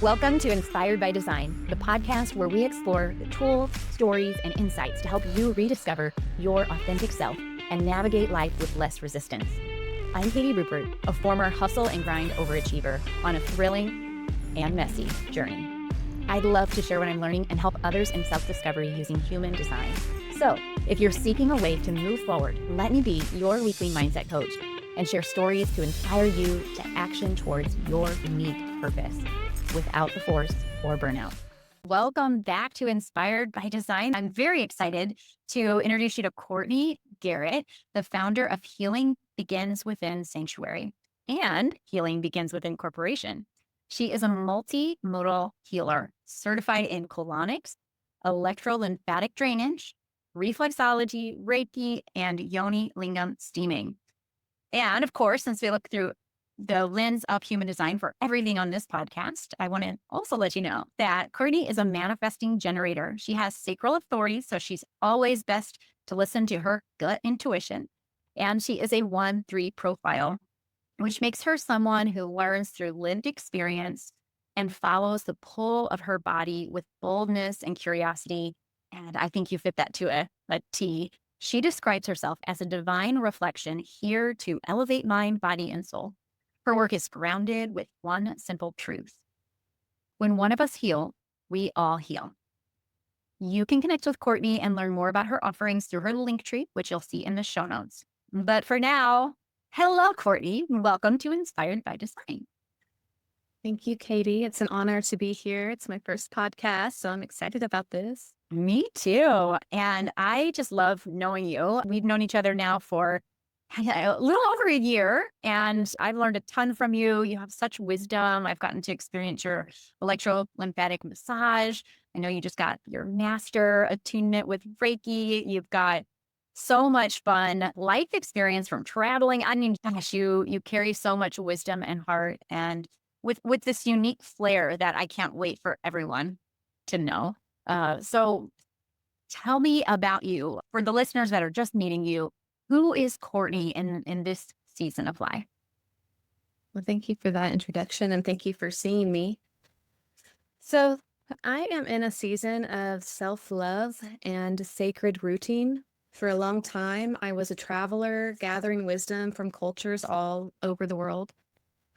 Welcome to Inspired by Design, the podcast where we explore the tools, stories, and insights to help you rediscover your authentic self and navigate life with less resistance. I'm Katie Rupert, a former hustle and grind overachiever on a thrilling and messy journey. I'd love to share what I'm learning and help others in self-discovery using human design. So if you're seeking a way to move forward, let me be your weekly mindset coach and share stories to inspire you to action towards your unique purpose without the force or burnout. Welcome back to Inspired by Design. I'm very excited to introduce you to Courtney Garrett, the founder of Healing Begins Within Sanctuary and Healing Begins Within Corporation. She is a multimodal healer, certified in colonics, electro-lymphatic drainage, reflexology, Reiki, and yoni lingam steaming. And of course, since we look through the lens of human design for everything on this podcast, I want to also let you know that Courtney is a manifesting generator. She has sacral authority, so she's always best to listen to her gut intuition. And she is a 1-3 profile, which makes her someone who learns through lived experience and follows the pull of her body with boldness and curiosity. And I think you fit that to a T. She describes herself as a divine reflection here to elevate mind, body, and soul. Her work is grounded with one simple truth. When one of us heal, we all heal. You can connect with Courtney and learn more about her offerings through her link tree, which you'll see in the show notes. But for now, hello, Courtney. Welcome to Inspired by Design. Thank you, Katie. It's an honor to be here. It's my first podcast, so I'm excited about this. Me too. And I just love knowing you. We've known each other now for a little over a year, and I've learned a ton from you. You have such wisdom. I've gotten to experience your electro-lymphatic massage. I know you just got your master attunement with Reiki. You've got so much fun life experience from traveling. I mean, gosh, you carry so much wisdom and heart, and with this unique flair that I can't wait for everyone to know. So tell me about you. For the listeners that are just meeting you, who is Courtney in this season of life? Well, thank you for that introduction, and thank you for seeing me. So I am in a season of self-love and sacred routine. For a long time, I was a traveler gathering wisdom from cultures all over the world.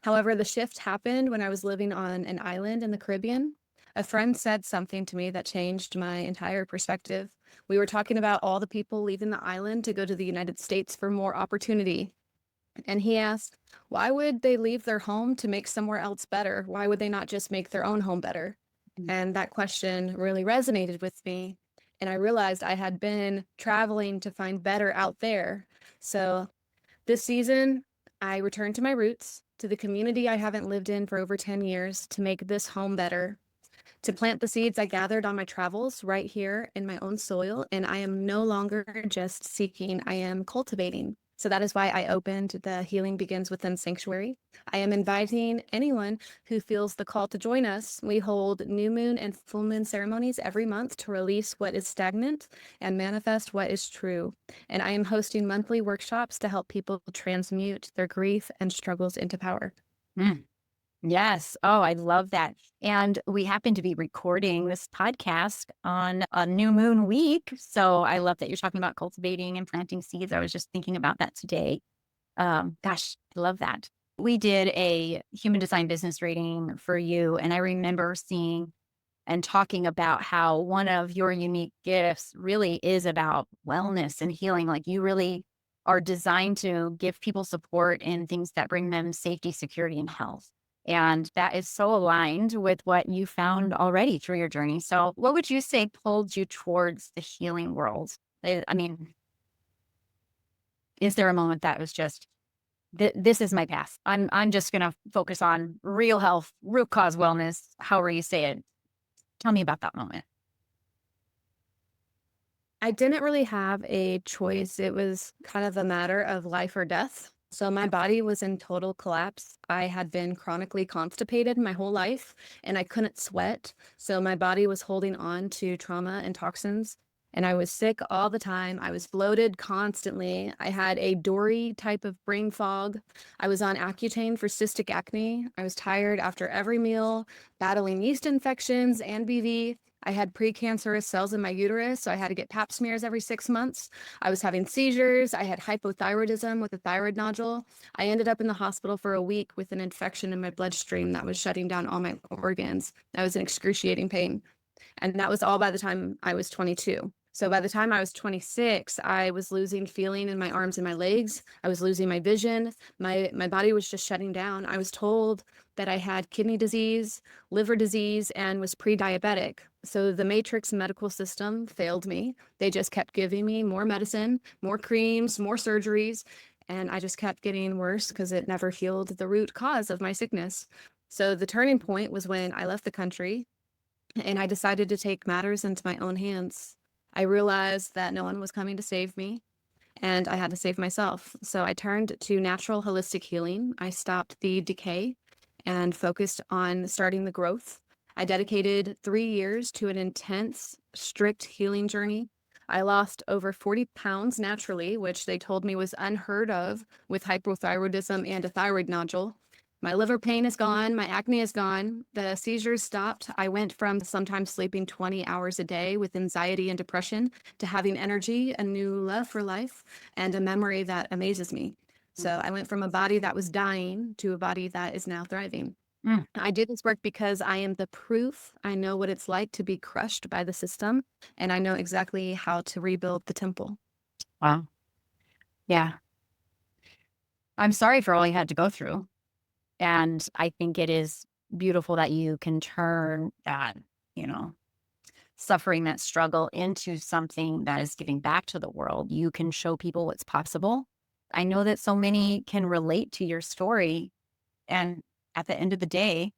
However, the shift happened when I was living on an island in the Caribbean. A friend said something to me that changed my entire perspective. We were talking about all the people leaving the island to go to the United States for more opportunity. And he asked, why would they leave their home to make somewhere else better? Why would they not just make their own home better? And that question really resonated with me. And I realized I had been traveling to find better out there. So this season, I returned to my roots, to the community I haven't lived in for over 10 years, to make this home better, to plant the seeds I gathered on my travels right here in my own soil. And I am no longer just seeking, I am cultivating. So that is why I opened the Healing Begins Within Sanctuary. I am inviting anyone who feels the call to join us. We hold new moon and full moon ceremonies every month to release what is stagnant and manifest what is true. And I am hosting monthly workshops to help people transmute their grief and struggles into power. Yes. Oh, I love that. And we happen to be recording this podcast on a new moon week. So I love that you're talking about cultivating and planting seeds. I was just thinking about that today. Gosh, I love that. We did a human design business rating for you. And I remember seeing and talking about how one of your unique gifts really is about wellness and healing. Like you really are designed to give people support in things that bring them safety, security, and health. And that is so aligned with what you found already through your journey. So what would you say pulled you towards the healing world? I mean, is there a moment that was just, this is my path. I'm just going to focus on real health, root cause wellness, however you say it. Tell me about that moment. I didn't really have a choice. It was kind of a matter of life or death. So my body was in total collapse. I had been chronically constipated my whole life and I couldn't sweat. So my body was holding on to trauma and toxins. And I was sick all the time. I was bloated constantly. I had a dory type of brain fog. I was on Accutane for cystic acne. I was tired after every meal, battling yeast infections and BV. I had precancerous cells in my uterus, so I had to get pap smears every 6 months. I was having seizures. I had hypothyroidism with a thyroid nodule. I ended up in the hospital for a week with an infection in my bloodstream that was shutting down all my organs. I was in excruciating pain. And that was all by the time I was 22. So by the time I was 26, I was losing feeling in my arms and my legs. I was losing my vision. My body was just shutting down. I was told that I had kidney disease, liver disease, and was pre-diabetic. So the matrix medical system failed me. They just kept giving me more medicine, more creams, more surgeries, and I just kept getting worse because it never healed the root cause of my sickness. So the turning point was when I left the country and I decided to take matters into my own hands. I realized that no one was coming to save me, and I had to save myself. So I turned to natural holistic healing. I stopped the decay and focused on starting the growth. I dedicated 3 years to an intense, strict healing journey. I lost over 40 pounds naturally, which they told me was unheard of with hypothyroidism and a thyroid nodule. My liver pain is gone. My acne is gone. The seizures stopped. I went from sometimes sleeping 20 hours a day with anxiety and depression to having energy, a new love for life, and a memory that amazes me. So I went from a body that was dying to a body that is now thriving. Mm. I do this work because I am the proof. I know what it's like to be crushed by the system, and I know exactly how to rebuild the temple. Wow. Yeah. I'm sorry for all you had to go through. And I think it is beautiful that you can turn that, you know, suffering, that struggle into something that is giving back to the world. You can show people what's possible. I know that so many can relate to your story. And at the end of the day,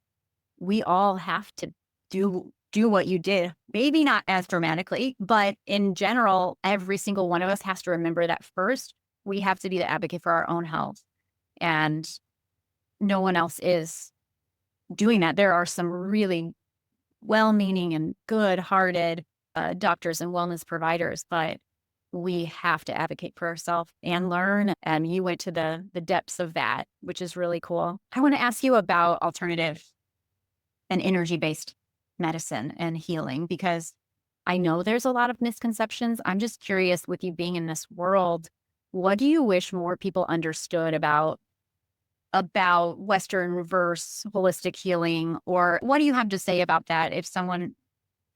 we all have to do what you did. Maybe not as dramatically, but in general, every single one of us has to remember that first, we have to be the advocate for our own health. And no one else is doing that. There are some really well-meaning and good-hearted doctors and wellness providers, but we have to advocate for ourselves and learn. And you went to the depths of that, which is really cool. I want to ask you about alternative and energy-based medicine and healing, because I know there's a lot of misconceptions. I'm just curious, with you being in this world, what do you wish more people understood about Western reverse holistic healing? Or what do you have to say about that if someone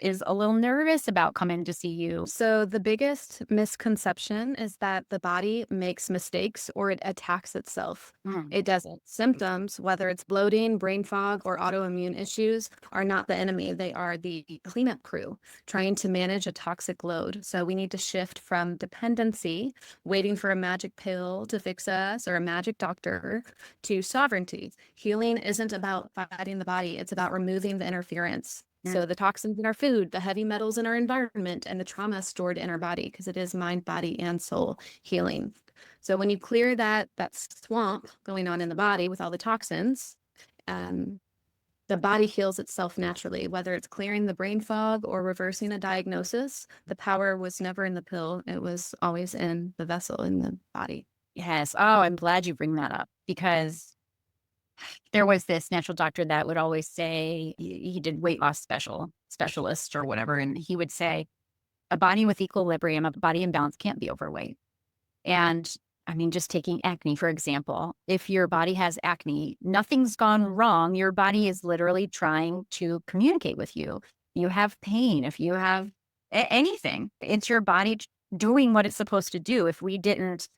is a little nervous about coming to see you? So the biggest misconception is that the body makes mistakes or it attacks itself. Mm. It doesn't. Symptoms, whether it's bloating, brain fog, or autoimmune issues, are not the enemy. They are the cleanup crew trying to manage a toxic load. So we need to shift from dependency, waiting for a magic pill to fix us or a magic doctor, to sovereignty. Healing isn't about fighting the body. It's about removing the interference. So the toxins in our food, the heavy metals in our environment, and the trauma stored in our body, because it is mind, body, and soul healing. So when you clear that swamp going on in the body with all the toxins, the body heals itself naturally. Whether it's clearing the brain fog or reversing a diagnosis, the power was never in the pill. It was always in the vessel, in the body. Yes. Oh, I'm glad you bring that up, because there was this natural doctor that would always say, he did weight loss specialist or whatever. And he would say, a body with equilibrium, a body in balance can't be overweight. And I mean, just taking acne, for example, if your body has acne, nothing's gone wrong. Your body is literally trying to communicate with you. You have pain. If you have anything, it's your body doing what it's supposed to do. If we didn't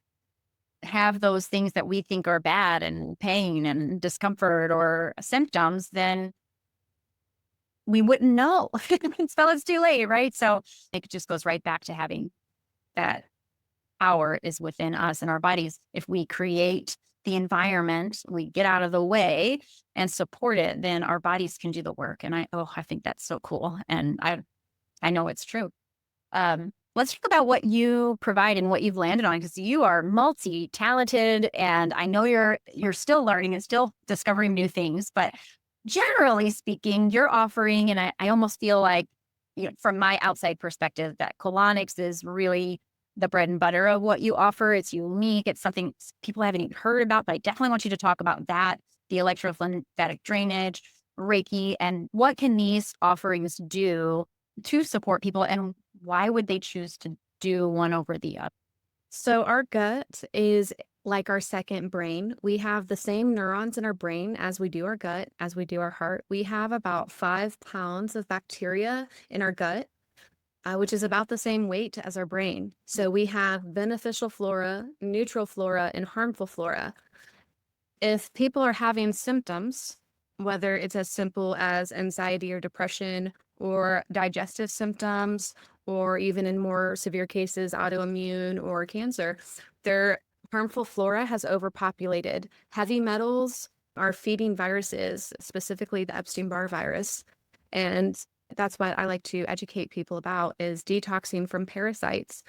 have those things that we think are bad and pain and discomfort or symptoms, then we wouldn't know until it's too late, right? So it just goes right back to having that power is within us and our bodies. If we create the environment, we get out of the way and support it, then our bodies can do the work. And I think that's so cool. And I know it's true. Let's talk about what you provide and what you've landed on, because you are multi-talented, and I know you're still learning and still discovering new things. But generally speaking, you're offering, and I almost feel like from my outside perspective, that colonics is really the bread and butter of what you offer. It's unique. It's something people haven't even heard about, but I definitely want you to talk about that, the electro-lymphatic drainage, Reiki, and what can these offerings do to support people, and why would they choose to do one over the other? So our gut is like our second brain. We have the same neurons in our brain as we do our gut, as we do our heart. We have about 5 pounds of bacteria in our gut, which is about the same weight as our brain. So we have beneficial flora, neutral flora, and harmful flora. If people are having symptoms, whether it's as simple as anxiety or depression, or digestive symptoms, or even in more severe cases, autoimmune or cancer, their harmful flora has overpopulated. Heavy metals are feeding viruses, specifically the Epstein-Barr virus. And that's what I like to educate people about is detoxing from parasites,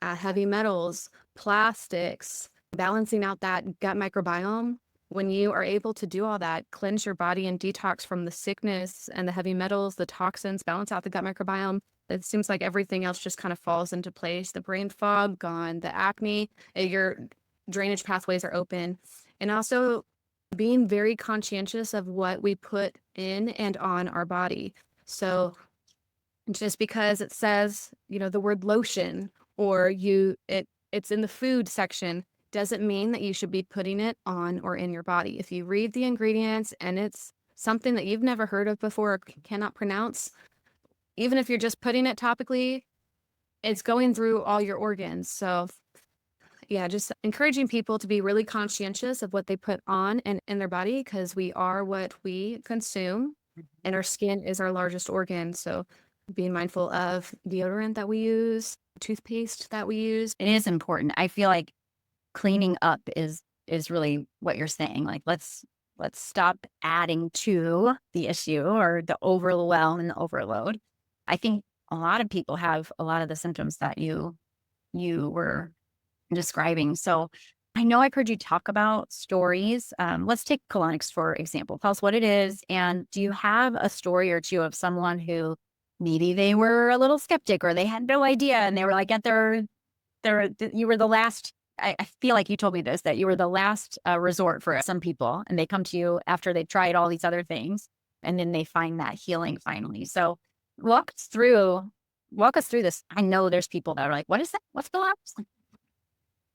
heavy metals, plastics, balancing out that gut microbiome. When you are able to do all that, cleanse your body and detox from the sickness and the heavy metals, the toxins, balance out the gut microbiome, it seems like everything else just kind of falls into place. The brain fog gone, the acne, your drainage pathways are open. And also being very conscientious of what we put in and on our body. So just because it says, the word lotion or it's in the food section doesn't mean that you should be putting it on or in your body. If you read the ingredients and it's something that you've never heard of before or cannot pronounce, even if you're just putting it topically, it's going through all your organs. So yeah, just encouraging people to be really conscientious of what they put on and in their body, because we are what we consume and our skin is our largest organ. So being mindful of deodorant that we use, toothpaste that we use. It is important. I feel like cleaning up is really what you're saying. Like, let's stop adding to the issue or the overwhelm and the overload. I think a lot of people have a lot of the symptoms that you were describing. So I know I've heard you talk about stories. Let's take colonics, for example. Tell us what it is. And do you have a story or two of someone who maybe they were a little skeptic or they had no idea and they were like at you were the last, I feel like you told me this, that you were the last resort for some people, and they come to you after they've tried all these other things, and then they find that healing finally. So walk us through this. I know there's people that are like, what is that? What's the last?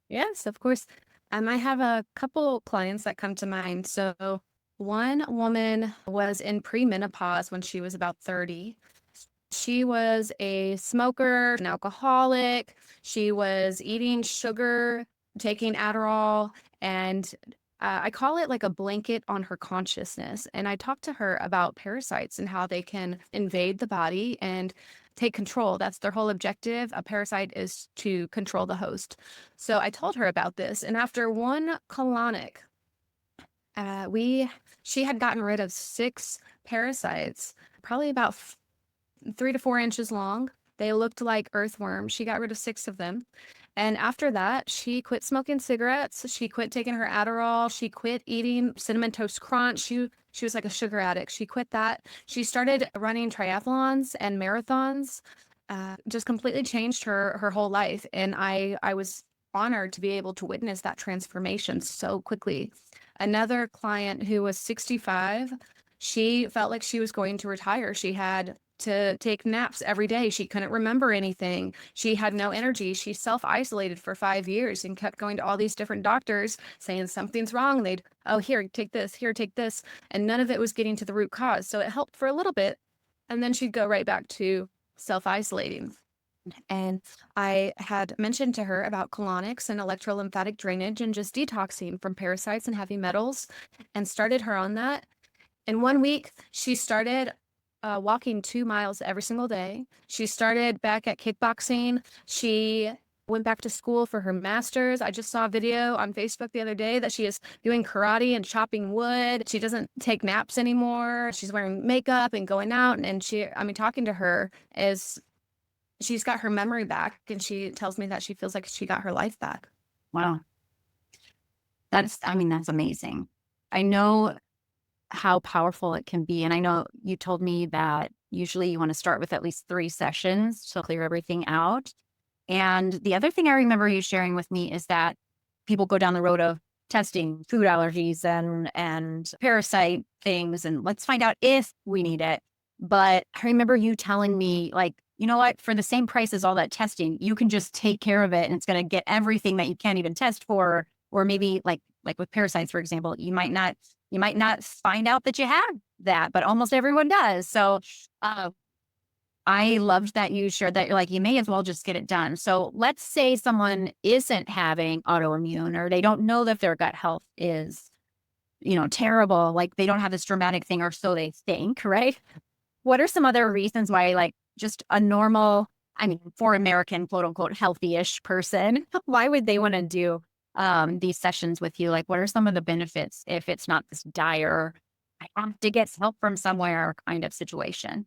Yes, of course. I have a couple clients that come to mind. So one woman was in premenopause when she was about 30. She was a smoker, an alcoholic. She was eating sugar, taking Adderall, and I call it like a blanket on her consciousness. And I talked to her about parasites and how they can invade the body and take control. That's their whole objective. A parasite is to control the host. So I told her about this. And after one colonic, she had gotten rid of 6 parasites, probably about 3 to 4 inches long. They looked like earthworms. She got rid of 6 of them. And after that, she quit smoking cigarettes. She quit taking her Adderall. She quit eating Cinnamon Toast Crunch. She was like a sugar addict. She quit that. She started running triathlons and marathons. Just completely changed her whole life. And I was honored to be able to witness that transformation so quickly. Another client who was 65, she felt like she was going to retire. She had to take naps every day. She couldn't remember anything. She had no energy. She self-isolated for 5 years and kept going to all these different doctors saying something's wrong. They'd, oh, here, take this, here, take this. And none of it was getting to the root cause. So it helped for a little bit. And then she'd go right back to self-isolating. And I had mentioned to her about colonics and electro-lymphatic drainage and just detoxing from parasites and heavy metals, and started her on that. In 1 week, she started walking 2 miles every single day. She started back at kickboxing. She went back to school for her master's. I just saw a video on Facebook the other day that she is doing karate and chopping wood. She doesn't take naps anymore. She's wearing makeup and going out. And talking to her is she's got her memory back, and she tells me that she feels like she got her life back. Wow. That's amazing. I know how powerful it can be. And I know you told me that usually you want to start with at least 3 sessions to clear everything out. And the other thing I remember you sharing with me is that people go down the road of testing food allergies and parasite things, and let's find out if we need it. But I remember you telling me, like, you know what, for the same price as all that testing, you can just take care of it and it's going to get everything that you can't even test for. Or maybe like with parasites, for example, you might not find out that you have that, but almost everyone does. So uh, I loved that you shared that. You're like, you may as well just get it done. So let's say someone isn't having autoimmune, or they don't know that their gut health is, terrible. Like they don't have this dramatic thing, or so they think, right? What are some other reasons why, like, just a normal, I mean, for American, quote unquote, healthy-ish person, why would they want to do these sessions with you? Like, what are some of the benefits if it's not this dire, I have to get help from somewhere kind of situation?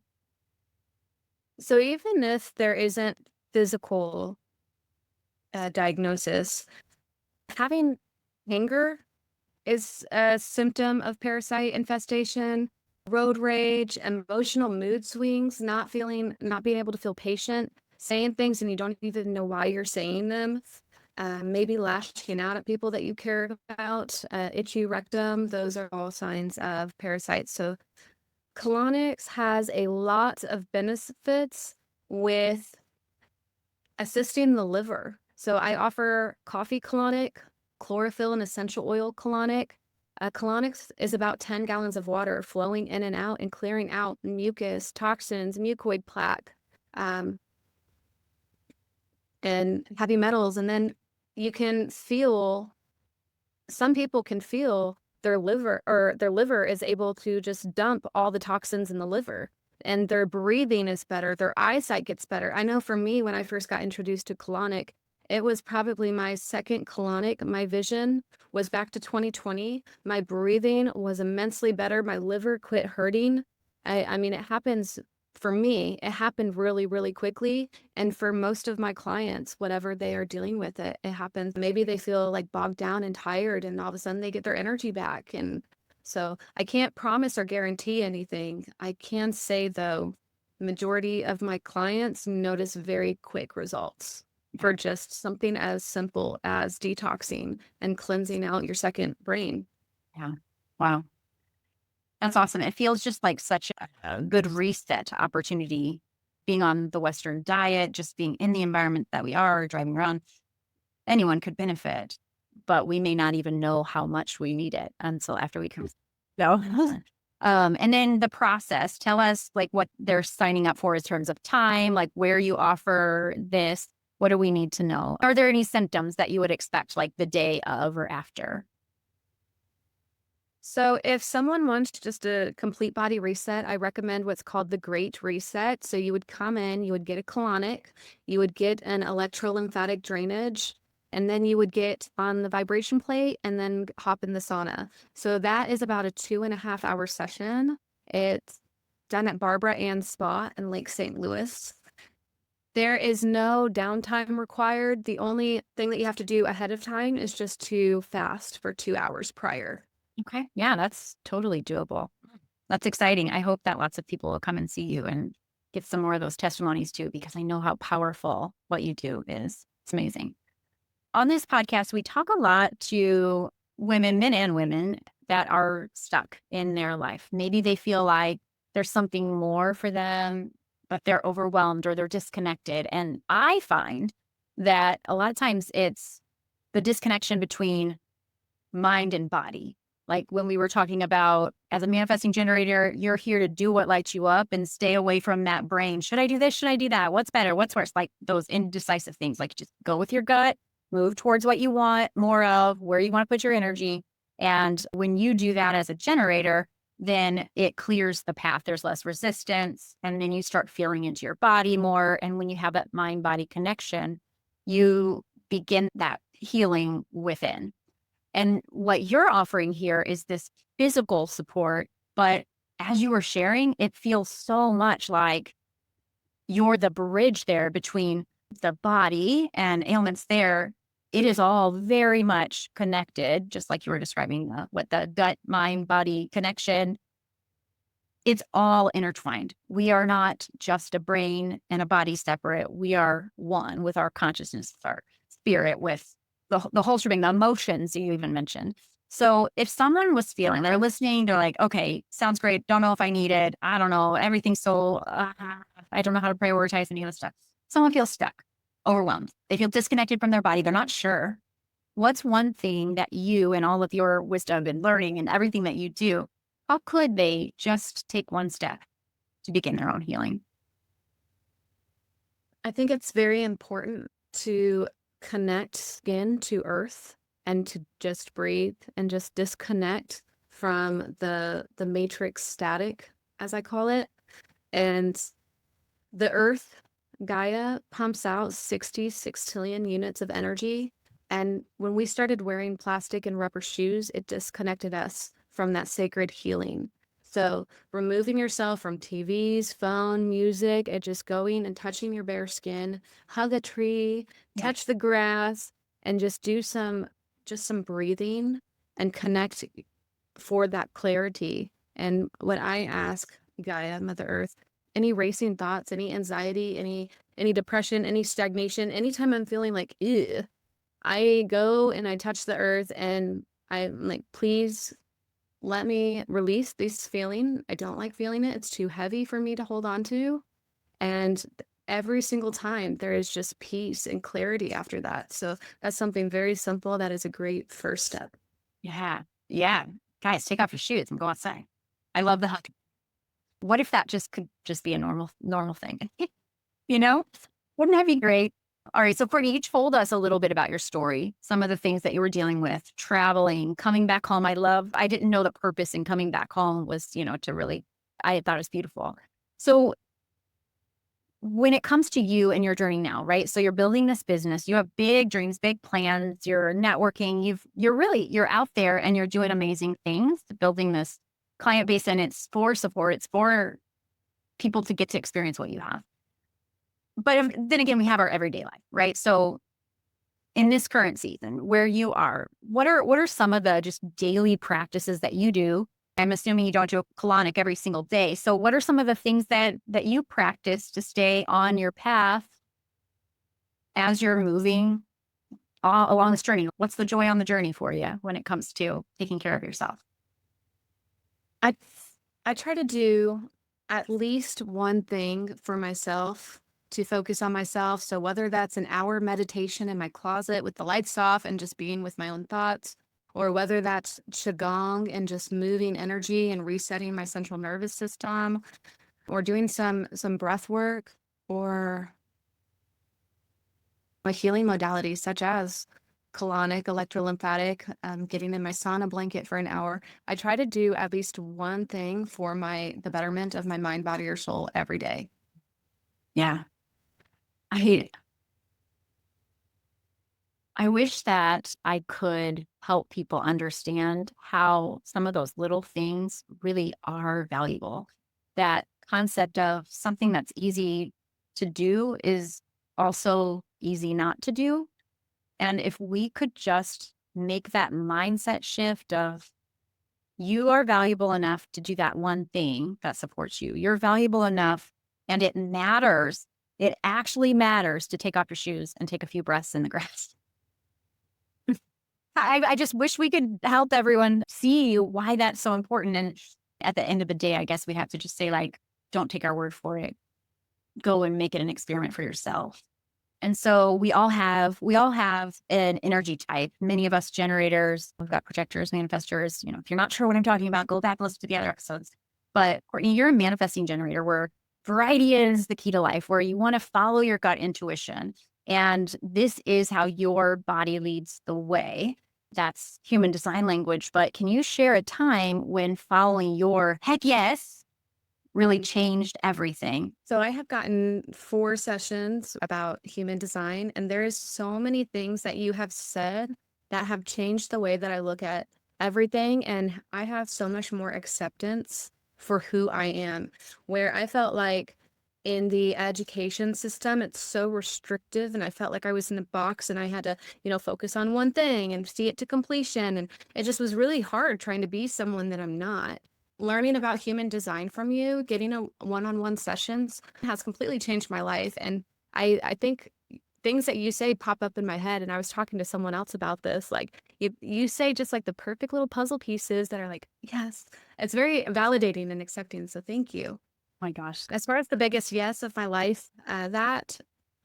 So even if there isn't physical diagnosis, having anger is a symptom of parasite infestation, road rage, emotional mood swings, not being able to feel patient, saying things and you don't even know why you're saying them, maybe lashing out at people that you care about, itchy rectum, those are all signs of parasites. So colonics has a lot of benefits with assisting the liver. So I offer coffee colonic, chlorophyll and essential oil colonic. Colonics is about 10 gallons of water flowing in and out and clearing out mucus, toxins, mucoid plaque, and heavy metals. And then you can feel, some people can feel their liver is able to just dump all the toxins in the liver, and their breathing is better. Their eyesight gets better. I know for me, when I first got introduced to colonic, it was probably my second colonic. My vision was back to 2020. My breathing was immensely better. My liver quit hurting. I mean, it happens for me. It happened really, really quickly. And for most of my clients, whatever they are dealing with, it happens. Maybe they feel like bogged down and tired, and all of a sudden they get their energy back. And so I can't promise or guarantee anything. I can say, though, majority of my clients notice very quick results for just something as simple as detoxing and cleansing out your second brain. Yeah. Wow. That's awesome. It feels just like such a good reset opportunity, being on the Western diet, just being in the environment that we are, driving around. Anyone could benefit, but we may not even know how much we need it until after we come. No. And then the process, tell us like what they're signing up for in terms of time, like where you offer this. What do we need to know? Are there any symptoms that you would expect, like the day of or after? So if someone wants just a complete body reset, I recommend what's called the Great Reset. So you would come in, you would get a colonic, you would get an electro-lymphatic drainage, and then you would get on the vibration plate and then hop in the sauna. So that is about a 2.5 hour session. It's done at Barbara Ann Spa in Lake St. Louis. There is no downtime required. The only thing that you have to do ahead of time is just to fast for 2 hours prior. Okay. Yeah, that's totally doable. That's exciting. I hope that lots of people will come and see you and get some more of those testimonies too, because I know how powerful what you do is. It's amazing. On this podcast, we talk a lot to women, men and women, that are stuck in their life. Maybe they feel like there's something more for them, but they're overwhelmed or they're disconnected. And I find that a lot of times it's the disconnection between mind and body. Like when we were talking about, as a manifesting generator, you're here to do what lights you up and stay away from that brain. Should I do this? Should I do that? What's better? What's worse? Like those indecisive things. Like just go with your gut, move towards what you want more of, where you want to put your energy. And when you do that as a generator, then it clears the path. There's less resistance. And then you start feeling into your body more. And when you have that mind-body connection, you begin that healing within. And what you're offering here is this physical support. But as you were sharing, it feels so much like you're the bridge there between the body and ailments there it is all very much connected, just like you were describing what the gut, mind, body connection. It's all intertwined. We are not just a brain and a body separate. We are one with our consciousness, with our spirit, with the whole shebang, the emotions you even mentioned. So if someone was feeling, they're listening, they're like, okay, sounds great. Don't know if I need it. I don't know. Everything's so, I don't know how to prioritize any of this stuff. Someone feels stuck, overwhelmed. They feel disconnected from their body. They're not sure. What's one thing that you and all of your wisdom and learning and everything that you do, how could they just take one step to begin their own healing? I think it's very important to connect skin to earth and to just breathe and just disconnect from the matrix static, as I call it. And the earth, Gaia, pumps out 60 sextillion units of energy. And when we started wearing plastic and rubber shoes, it disconnected us from that sacred healing. So removing yourself from TVs, phone, music, and just going and touching your bare skin, hug a tree, touch the grass, and just do some breathing and connect for that clarity. And what I ask Gaia, Mother Earth, any racing thoughts, any anxiety, any depression, any stagnation, anytime I'm feeling like, ew, I go and I touch the earth and I'm like, please let me release this feeling. I don't like feeling it. It's too heavy for me to hold on to. And every single time there is just peace and clarity after that. So that's something very simple. That is a great first step. Yeah. Yeah. Guys, take off your shoes and go outside. I love the hug. What if that just could just be a normal thing? You know, wouldn't that be great? All right. So Courtney, you told us a little bit about your story, some of the things that you were dealing with, traveling, coming back home. I didn't know the purpose in coming back home was, to really, I thought it was beautiful. So when it comes to you and your journey now, right? So you're building this business, you have big dreams, big plans, you're networking, you're out there and you're doing amazing things, building this client base, and it's for support. It's for people to get to experience what you have. But then again, we have our everyday life, right? So in this current season where you are, what are some of the just daily practices that you do? I'm assuming you don't do a colonic every single day. So what are some of the things that you practice to stay on your path as you're moving along this journey? What's the joy on the journey for you when it comes to taking care of yourself? I try to do at least one thing for myself to focus on myself. So whether that's an hour meditation in my closet with the lights off and just being with my own thoughts, or whether that's qigong and just moving energy and resetting my central nervous system, or doing some breath work, or my healing modalities such as colonic, electro-lymphatic, getting in my sauna blanket for an hour. I try to do at least one thing for the betterment of my mind, body, or soul every day. Yeah. I wish that I could help people understand how some of those little things really are valuable. That concept of something that's easy to do is also easy not to do. And if we could just make that mindset shift of you are valuable enough to do that one thing that supports you. You're valuable enough, and it matters. It actually matters to take off your shoes and take a few breaths in the grass. I just wish we could help everyone see why that's so important. And at the end of the day, I guess we have to just say, like, don't take our word for it. Go and make it an experiment for yourself. And so we all have an energy type. Many of us generators, we've got projectors, manifestors. If you're not sure what I'm talking about, go back and listen to the other episodes. But Courtney, you're a manifesting generator where variety is the key to life, where you want to follow your gut intuition. And this is how your body leads the way. That's human design language. But can you share a time when following your heck yes really changed everything? So I have gotten 4 sessions about human design, and there is so many things that you have said that have changed the way that I look at everything. And I have so much more acceptance for who I am, where I felt like in the education system. It's so restrictive, and I felt like I was in a box and I had to, focus on one thing and see it to completion. And it just was really hard trying to be someone that I'm not. Learning about human design from you, getting a one-on-one sessions has completely changed my life. And I think things that you say pop up in my head. And I was talking to someone else about this. Like you say just like the perfect little puzzle pieces that are like, yes, it's very validating and accepting. So thank you. My gosh. As far as the biggest yes of my life, that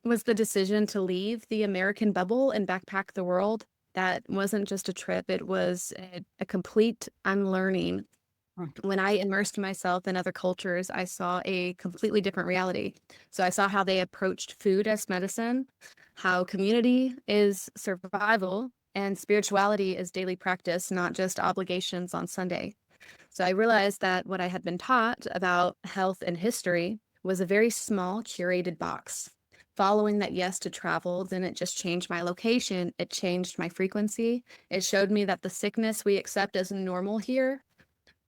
was the decision to leave the American bubble and backpack the world. That wasn't just a trip, it was a complete unlearning. When I immersed myself in other cultures, I saw a completely different reality. So I saw how they approached food as medicine, how community is survival, and spirituality is daily practice, not just obligations on Sunday. So I realized that what I had been taught about health and history was a very small, curated box. Following that yes to travel didn't just change my location, it changed my frequency. It showed me that the sickness we accept as normal here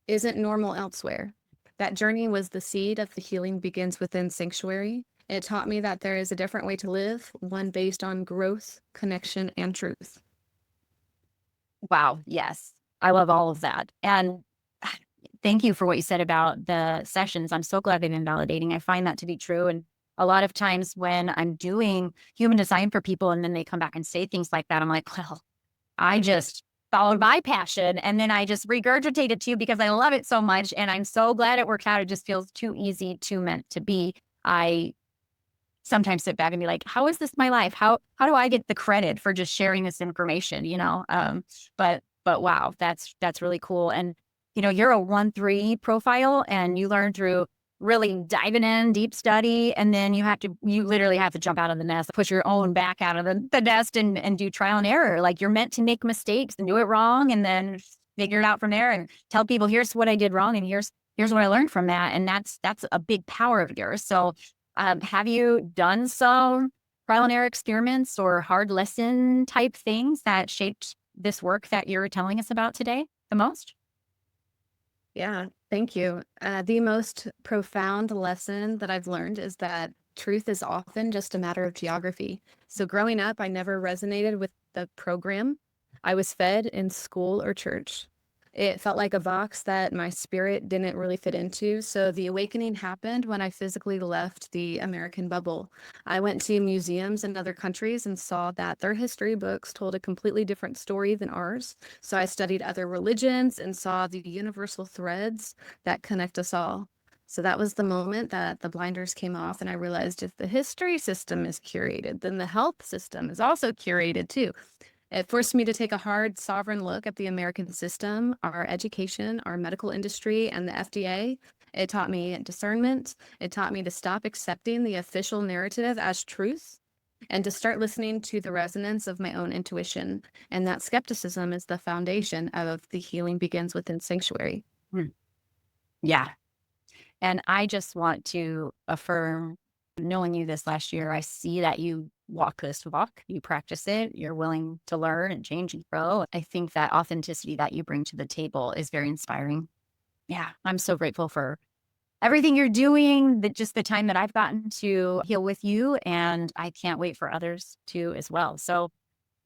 isn't normal elsewhere. That journey was the seed of the healing begins within sanctuary. It taught me that there is a different way to live, one based on growth, connection, and truth. Wow. Yes. I love all of that. And thank you for what you said about the sessions. I'm so glad they've been validating. I find that to be true. And a lot of times when I'm doing human design for people and then they come back and say things like that, I'm like, well, I just followed my passion and then I just regurgitate it to you because I love it so much. And I'm so glad it worked out. It just feels too easy, too meant to be. I sometimes sit back and be like, how is this my life? How do I get the credit for just sharing this information? But wow, that's really cool. And you're a 1-3 profile and you learn through really diving in, deep study, and then you literally have to jump out of the nest, push your own back out of the nest and do trial and error. Like you're meant to make mistakes and do it wrong and then figure it out from there and tell people, here's what I did wrong and here's what I learned from that. And that's a big power of yours. So have you done some trial and error experiments or hard lesson type things that shaped this work that you're telling us about today the most? Yeah, thank you. The most profound lesson that I've learned is that truth is often just a matter of geography. So growing up, I never resonated with the program I was fed in school or church. It felt like a box that my spirit didn't really fit into. So the awakening happened when I physically left the American bubble. I went to museums in other countries and saw that their history books told a completely different story than ours. So I studied other religions and saw the universal threads that connect us all. So that was the moment that the blinders came off, and I realized if the history system is curated, then the health system is also curated too. It forced me to take a hard, sovereign look at the American system, our education, our medical industry, and the FDA. It taught me discernment. It taught me to stop accepting the official narrative as truth and to start listening to the resonance of my own intuition. And that skepticism is the foundation of the healing begins within sanctuary. Yeah. And I just want to affirm, knowing you this last year, I see that you walk this walk, you practice it, you're willing to learn and change and grow. I think that authenticity that you bring to the table is very inspiring. Yeah, I'm so grateful for everything you're doing, just the time that I've gotten to heal with you. And I can't wait for others to as well. So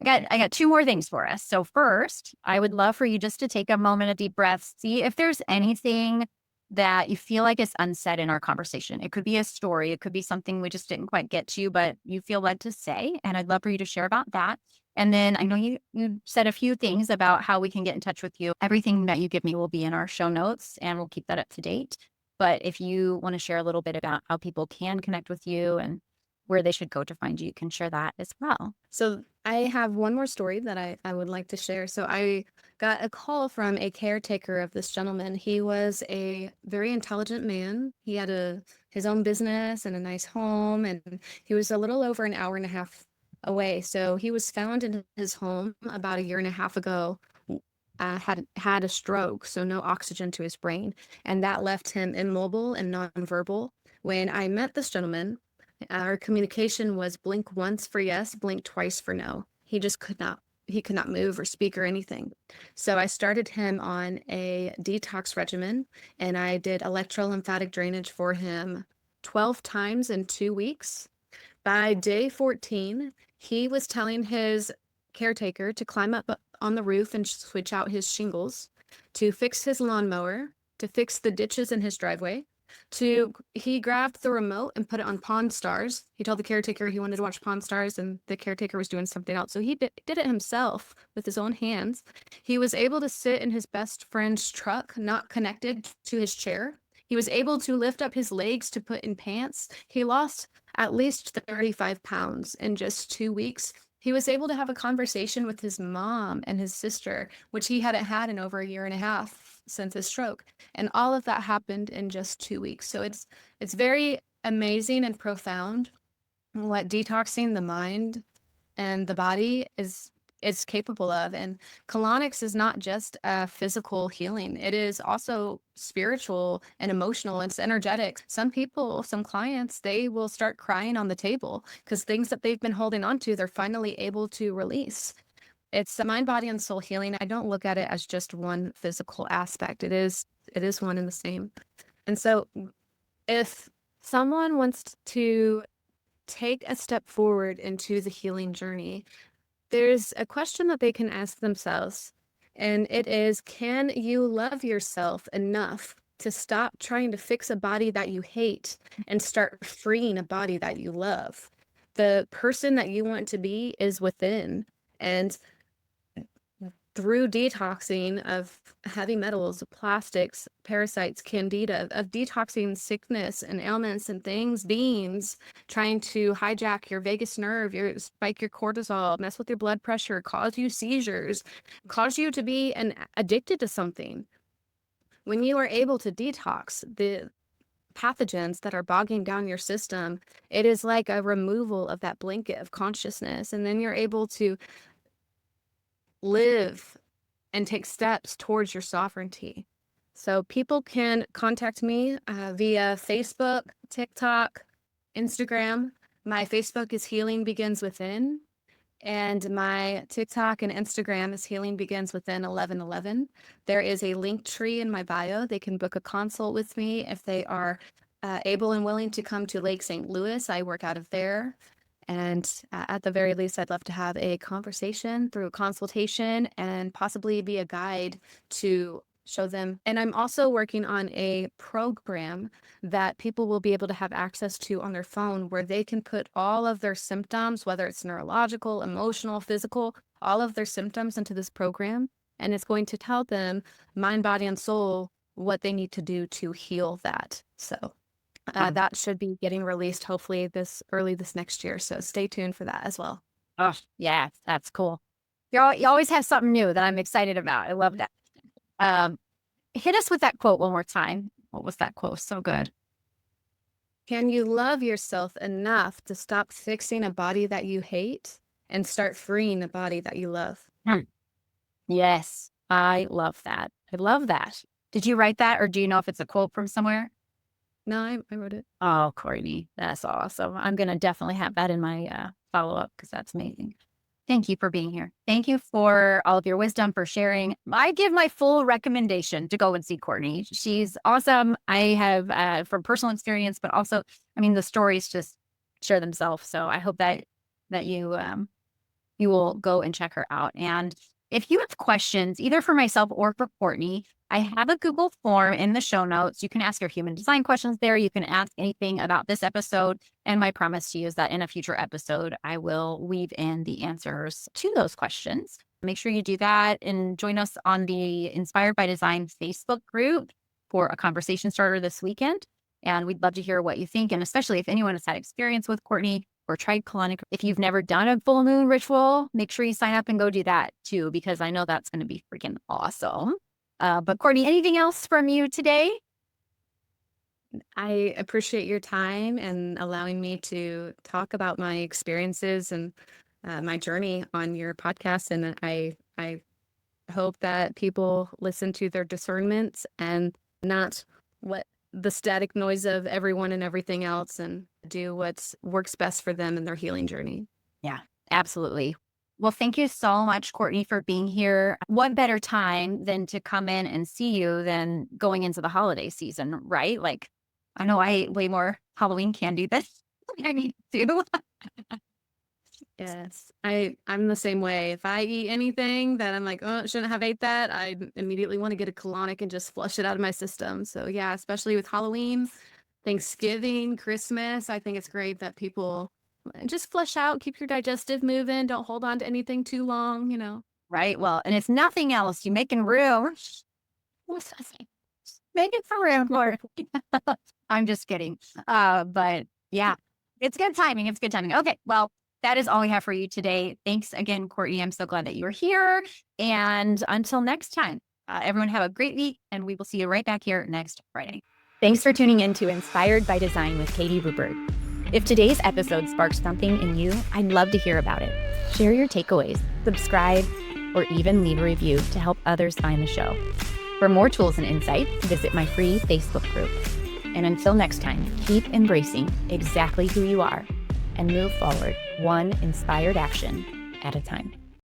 I got two more things for us. So first, I would love for you just to take a moment of deep breath, see if there's anything that you feel like is unsaid in our conversation. It could be a story. It could be something we just didn't quite get to, but you feel led to say, and I'd love for you to share about that. And then I know you said a few things about how we can get in touch with you. Everything that you give me will be in our show notes and we'll keep that up to date. But if you want to share a little bit about how people can connect with you and where they should go to find you, you can share that as well. So I have one more story that I would like to share. So I got a call from a caretaker of this gentleman. He was a very intelligent man. He had his own business and a nice home, and he was a little over an hour and a half away. So he was found in his home about a year and a half ago. Had a stroke, so no oxygen to his brain, and that left him immobile and nonverbal. When I met this gentleman, our communication was blink once for yes, blink twice for no. He just could not move or speak or anything. So I started him on a detox regimen, and I did electro-lymphatic drainage for him 12 times in 2 weeks. By day 14, he was telling his caretaker to climb up on the roof and switch out his shingles, to fix his lawnmower, to fix the ditches in his driveway. He grabbed the remote and put it on Pawn Stars. He told the caretaker he wanted to watch Pawn Stars, and the caretaker was doing something else. So he did it himself with his own hands. He was able to sit in his best friend's truck, not connected to his chair. He was able to lift up his legs to put in pants. He lost at least 35 pounds in just 2 weeks. He was able to have a conversation with his mom and his sister, which he hadn't had in over a year and a half since his stroke. And all of that happened in just 2 weeks. So it's very amazing and profound what detoxing the mind and the body is capable of. And colonics is not just a physical healing. It is also spiritual and emotional. It's energetic. Some people, some clients, they will start crying on the table because things that they've been holding on to, they're finally able to release. It's the mind, body, and soul healing. I don't look at it as just one physical aspect. It is one and the same. And so if someone wants to take a step forward into the healing journey, there's a question that they can ask themselves, and it is, can you love yourself enough to stop trying to fix a body that you hate and start freeing a body that you love? The person that you want to be is within, and through detoxing of heavy metals, plastics, parasites, candida, of detoxing sickness and ailments and things, beings trying to hijack your vagus nerve, spike your cortisol, mess with your blood pressure, cause you seizures, cause you to be addicted to something. When you are able to detox the pathogens that are bogging down your system, it is like a removal of that blanket of consciousness. And then you're able to live and take steps towards your sovereignty. So people can contact me via Facebook, TikTok, Instagram. My Facebook is Healing Begins Within, and my TikTok and Instagram is Healing Begins Within 1111. There is a link tree in my bio. They can book a consult with me if they are able and willing to come to Lake St. Louis. I work out of there. And at the very least, I'd love to have a conversation through a consultation and possibly be a guide to show them. And I'm also working on a program that people will be able to have access to on their phone, where they can put all of their symptoms, whether it's neurological, emotional, physical, all of their symptoms into this program. And it's going to tell them, mind, body, and soul, what they need to do to heal that. So that should be getting released hopefully early this next year. So stay tuned for that as well. Oh, yeah, that's cool. You always have something new that I'm excited about. I love that. Hit us with that quote one more time. What was that quote? So good. Can you love yourself enough to stop fixing a body that you hate and start freeing a body that you love? Yes, I love that. I love that. Did you write that, or do you know if it's a quote from somewhere? No, I wrote it. Oh, Courtney, that's awesome. I'm going to definitely have that in my follow-up, because that's amazing. Thank you for being here. Thank you for all of your wisdom, for sharing. I give my full recommendation to go and see Courtney. She's awesome. I have from personal experience, but also, I mean, the stories just share themselves. So I hope that you you will go and check her out. And if you have questions, either for myself or for Courtney, I have a Google form in the show notes. You can ask your human design questions there. You can ask anything about this episode. And my promise to you is that in a future episode, I will weave in the answers to those questions. Make sure you do that and join us on the Inspired by Design Facebook group for a conversation starter this weekend. And we'd love to hear what you think. And especially if anyone has had experience with Courtney or tried colonic. If you've never done a full moon ritual, make sure you sign up and go do that too, because I know that's going to be freaking awesome. But Courtney, anything else from you today? I appreciate your time and allowing me to talk about my experiences and my journey on your podcast. And I hope that people listen to their discernments and not what the static noise of everyone and everything else, and do what works best for them in their healing journey. Yeah, absolutely. Well, thank you so much, Courtney, for being here. What better time than to come in and see you than going into the holiday season, right? Like, I know I ate way more Halloween can do this. I need to. Yes, I'm the same way. If I eat anything that I'm like, oh, shouldn't have ate that, I immediately want to get a colonic and just flush it out of my system. So yeah, especially with Halloween, Thanksgiving, Christmas, I think it's great that people just flush out, keep your digestive moving, don't hold on to anything too long, you know. Right. Well, and if nothing else, you're making room. What's I saying? Make it for room. Or I'm just kidding. But yeah, it's good timing. It's good timing. Okay. Well, that is all we have for you today. Thanks again, Courtney. I'm so glad that you were here. And until next time, everyone have a great week, and we will see you right back here next Friday. Thanks for tuning in to Inspired by Design with Katie Rupert. If today's episode sparked something in you, I'd love to hear about it. Share your takeaways, subscribe, or even leave a review to help others find the show. For more tools and insights, visit my free Facebook group. And until next time, keep embracing exactly who you are and move forward one inspired action at a time.